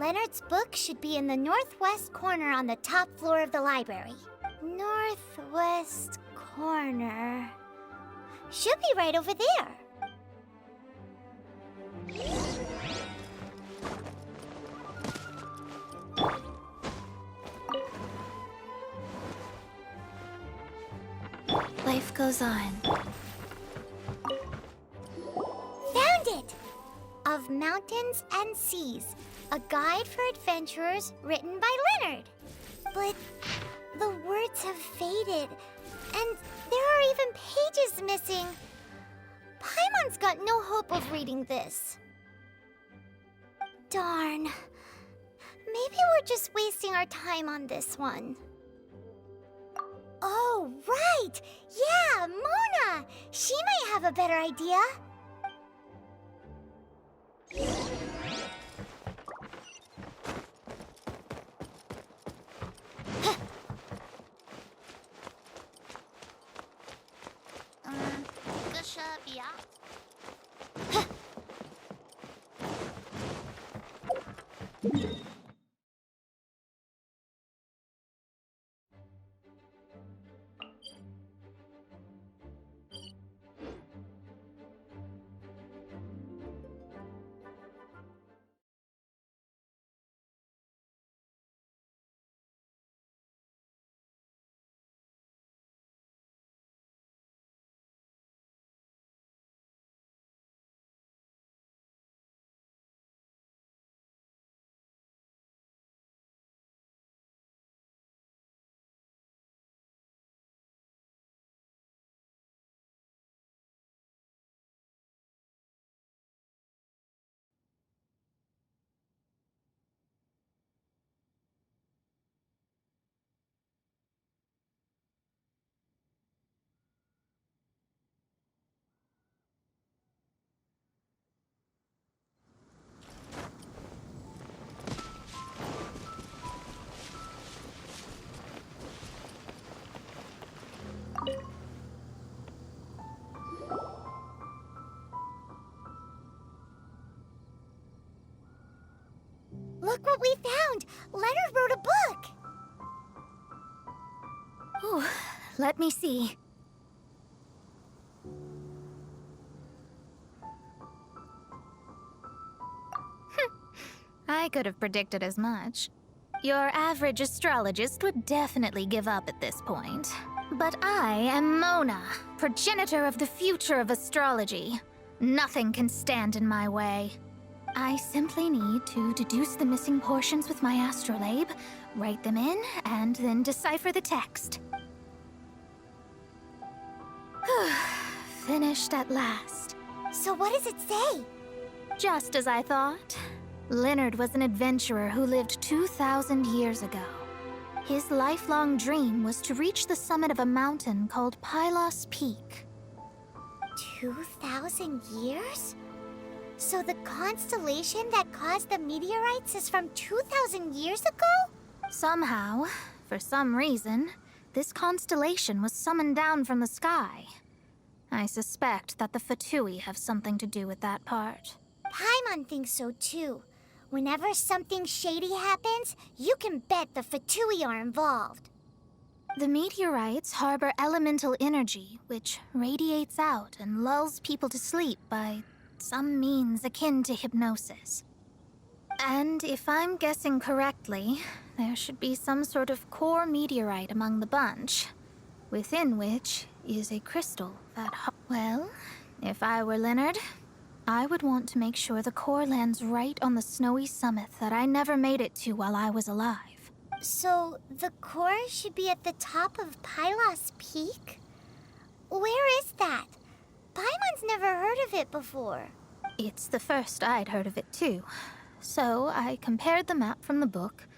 Leonard's book should be in the northwest corner on the top floor of the library. Northwest corner. Should be right over there. Life goes on. Found it! Of Mountains and Seas, a guide for adventurers written by Leonard. But the words have faded, and there are even pages missing. Paimon's got no hope of reading this. Darn. Maybe we're just wasting our time on this one. Oh, right! Yeah, Mona! She might have a better idea. Look what we found! Leonard wrote a book! Ooh, let me see. I could have predicted as much. Your average astrologist would definitely give up at this point. But I am Mona, progenitor of the future of astrology. Nothing can stand in my way. I simply need to deduce the missing portions with my astrolabe, write them in, and then decipher the text. Finished at last. So what does it say? Just as I thought. Leonard was an adventurer who lived 2,000 years ago. His lifelong dream was to reach the summit of a mountain called Pylos Peak. 2,000 years? So the constellation that caused the meteorites is from 2,000 years ago? Somehow, for some reason, this constellation was summoned down from the sky. I suspect that the Fatui have something to do with that part. Paimon thinks so too. Whenever something shady happens, you can bet the Fatui are involved. The meteorites harbor elemental energy, which radiates out and lulls people to sleep by some means akin to hypnosis. And if I'm guessing correctly, there should be some sort of core meteorite among the bunch, within which is a crystal that... Well, if I were Leonard, I would want to make sure the core lands right on the snowy summit that I never made it to while I was alive. So the core should be at the top of Pylos Peak? Where is that? Paimon's never heard of it before. It's the first I'd heard of it too. So I compared the map from the book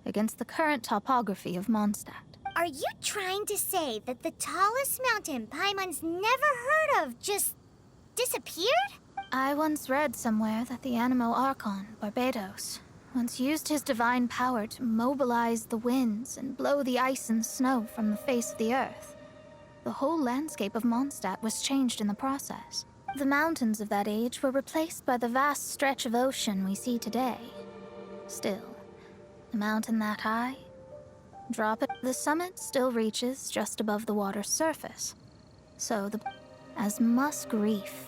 against the current topography of Mondstadt. Are you trying to say that the tallest mountain Paimon's never heard of just disappeared? I once read somewhere that the Animo Archon, Barbados, once used his divine power to mobilize the winds and blow the ice and snow from the face of the earth. The whole landscape of Mondstadt was changed in the process. The mountains of that age were replaced by the vast stretch of ocean we see today. Still, a mountain that high? Drop it. The summit still reaches just above the water's surface. So as Musk Reef.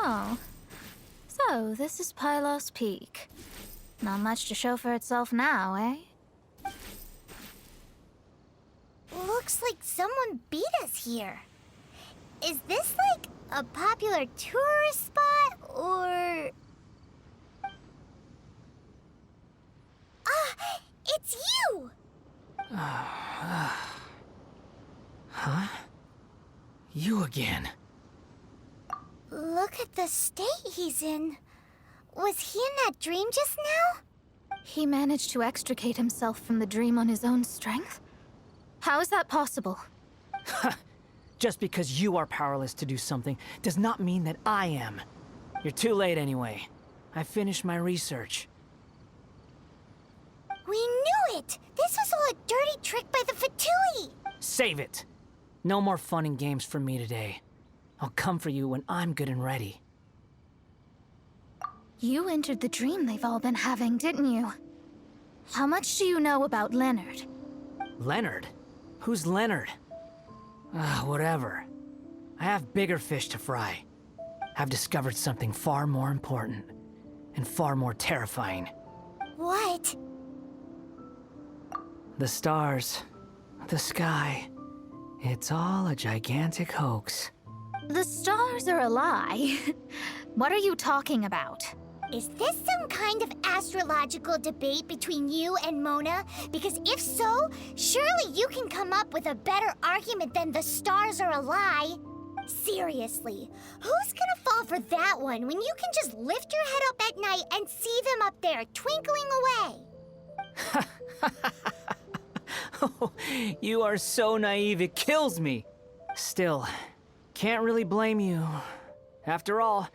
Oh. So, this is Pylos Peak. Not much to show for itself now, eh? Looks like someone beat us here. Is this like a popular tourist spot, or... Ah! It's you! Huh? You again. Look at the state he's in. Was he in that dream just now? He managed to extricate himself from the dream on his own strength? How is that possible? Just because you are powerless to do something does not mean that I am. You're too late anyway. I finished my research. We knew it! This was all a dirty trick by the Fatui! Save it! No more fun and games for me today. I'll come for you when I'm good and ready. You entered the dream they've all been having, didn't you? How much do you know about Leonard? Leonard? Who's Leonard? Whatever. I have bigger fish to fry. I've discovered something far more important and far more terrifying. What? The stars, the sky, it's all a gigantic hoax. The stars are a lie. What are you talking about? Is this some kind of astrological debate between you and Mona? Because if so, surely you can come up with a better argument than the stars are a lie. Seriously, who's gonna fall for that one when you can just lift your head up at night and see them up there twinkling away? Oh, you are so naive, it kills me. Still, can't really blame you. After all,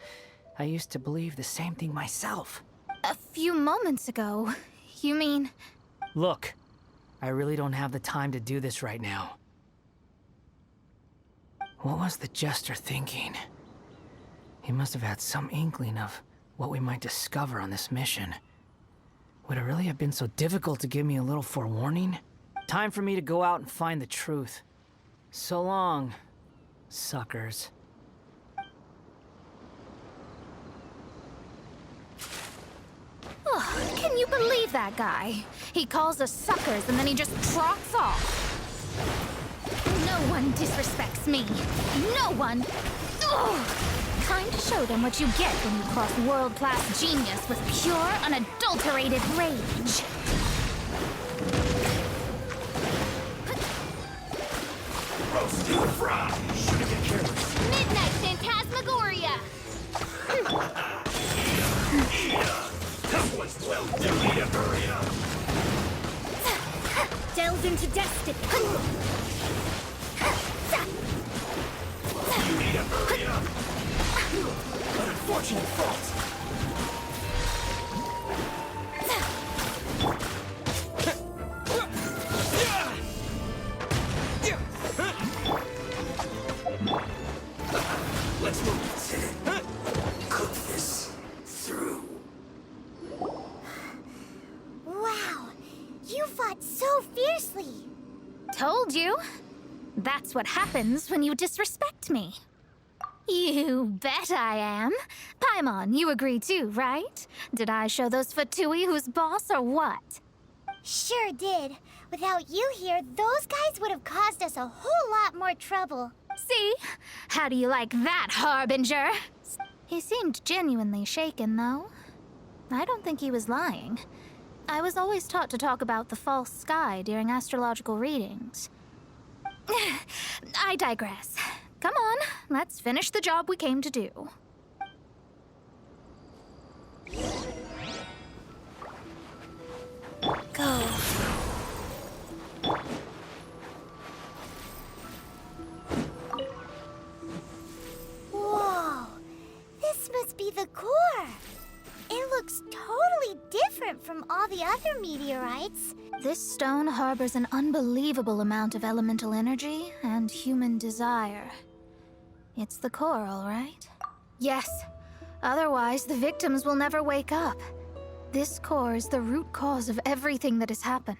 I used to believe the same thing myself. A few moments ago, you mean... Look, I really don't have the time to do this right now. What was the Jester thinking? He must have had some inkling of what we might discover on this mission. Would it really have been so difficult to give me a little forewarning? Time for me to go out and find the truth. So long, suckers. Oh, can you believe that guy? He calls us suckers and then he just trots off. No one disrespects me. No one. Ugh. Time to show them what you get when you cross world-class genius with pure, unadulterated rage. Roasting fry. Shouldn't get careless. Midnight Phantasmagoria! That was well done. You need to hurry up. Delve into destiny. You need to hurry up. An unfortunate fault. Let's move it. Cook this through. Wow, you fought so fiercely. Told you. That's what happens when you disrespect me. You bet I am. Paimon, you agree too, right? Did I show those Fatui who's boss or what? Sure did. Without you here, those guys would have caused us a whole lot more trouble. See? How do you like that, Harbinger? He seemed genuinely shaken, though. I don't think he was lying. I was always taught to talk about the false sky during astrological readings. I digress. Come on, let's finish the job we came to do. Go. Whoa! This must be the core. It looks totally different from all the other meteorites. This stone harbors an unbelievable amount of elemental energy and human desire. It's the core, all right? Yes. Otherwise, the victims will never wake up. This core is the root cause of everything that has happened.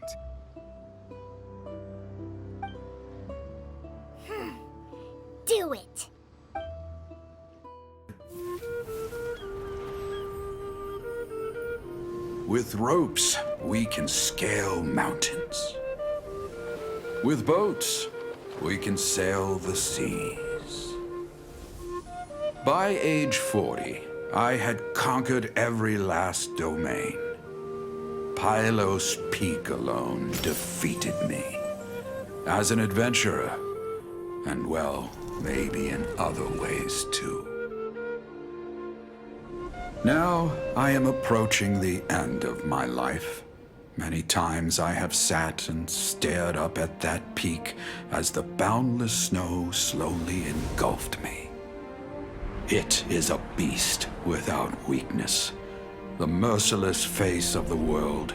Do it. With ropes, we can scale mountains. With boats, we can sail the seas. By age 40, I had conquered every last domain. Pylos Peak alone defeated me. As an adventurer, and well, maybe in other ways too. Now, I am approaching the end of my life. Many times I have sat and stared up at that peak as the boundless snow slowly engulfed me. It is a beast without weakness, the merciless face of the world.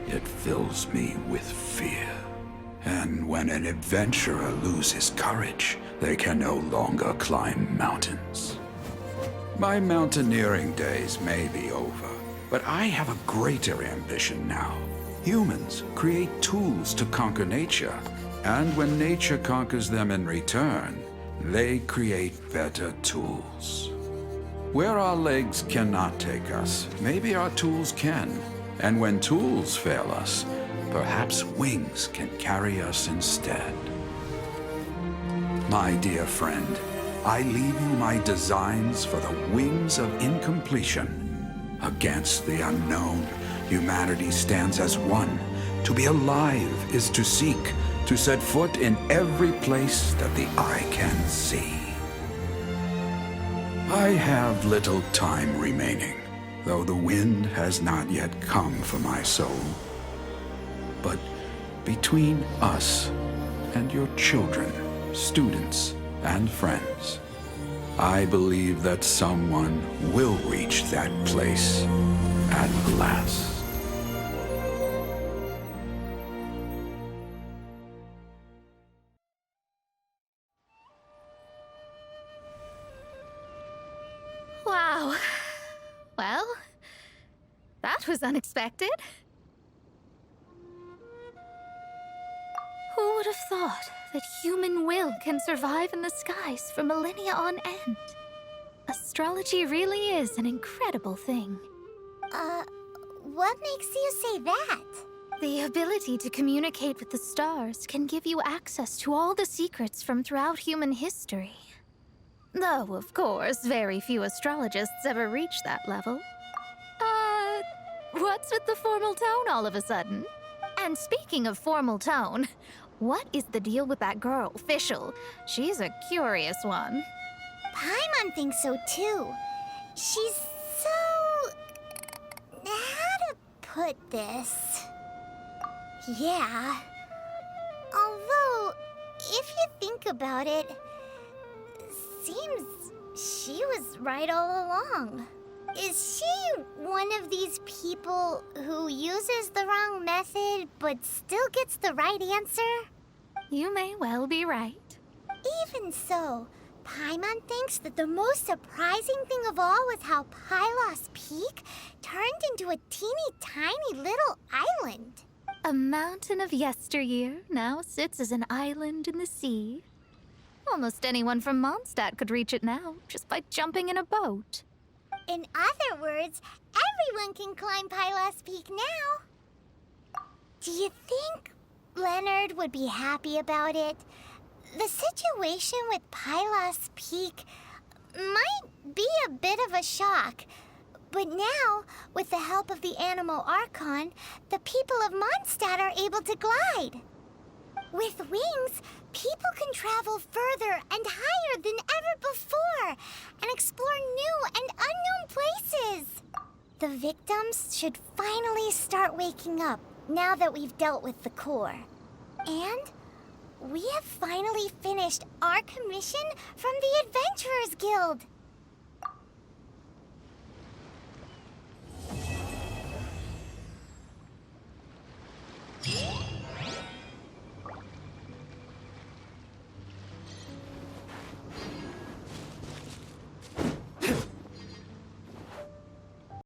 It fills me with fear. And when an adventurer loses courage, they can no longer climb mountains. My mountaineering days may be over, but I have a greater ambition now. Humans create tools to conquer nature, and when nature conquers them in return, they create better tools. Where our legs cannot take us, maybe our tools can. And when tools fail us, perhaps wings can carry us instead. My dear friend, I leave you my designs for the wings of incompletion. Against the unknown, humanity stands as one. To be alive is to seek, to set foot in every place that the eye can see. I have little time remaining, though the wind has not yet come for my soul. But between us and your children, students, and friends, I believe that someone will reach that place at last. Wow. Well, that was unexpected. Who would have thought that human will can survive in the skies for millennia on end? Astrology really is an incredible thing. What makes you say that? The ability to communicate with the stars can give you access to all the secrets from throughout human history. Though, of course, very few astrologists ever reach that level. What's with the formal tone all of a sudden? And speaking of formal tone, what is the deal with that girl, Fischl? She's a curious one. Paimon thinks so too. She's so... how to put this? Yeah. Although, if you think about it, seems she was right all along. Is she one of these people who uses the wrong method but still gets the right answer? You may well be right. Even so, Paimon thinks that the most surprising thing of all was how Pylos Peak turned into a teeny tiny little island. A mountain of yesteryear now sits as an island in the sea. Almost anyone from Mondstadt could reach it now, just by jumping in a boat. In other words, everyone can climb Pylos Peak now. Do you think Leonard would be happy about it? The situation with Pylos Peak might be a bit of a shock. But now, with the help of the Animal Archon, the people of Mondstadt are able to glide. With wings, people can travel further and higher than ever before and explore new and unknown places. The victims should finally start waking up now that we've dealt with the core. And we have finally finished our commission from the Adventurers Guild.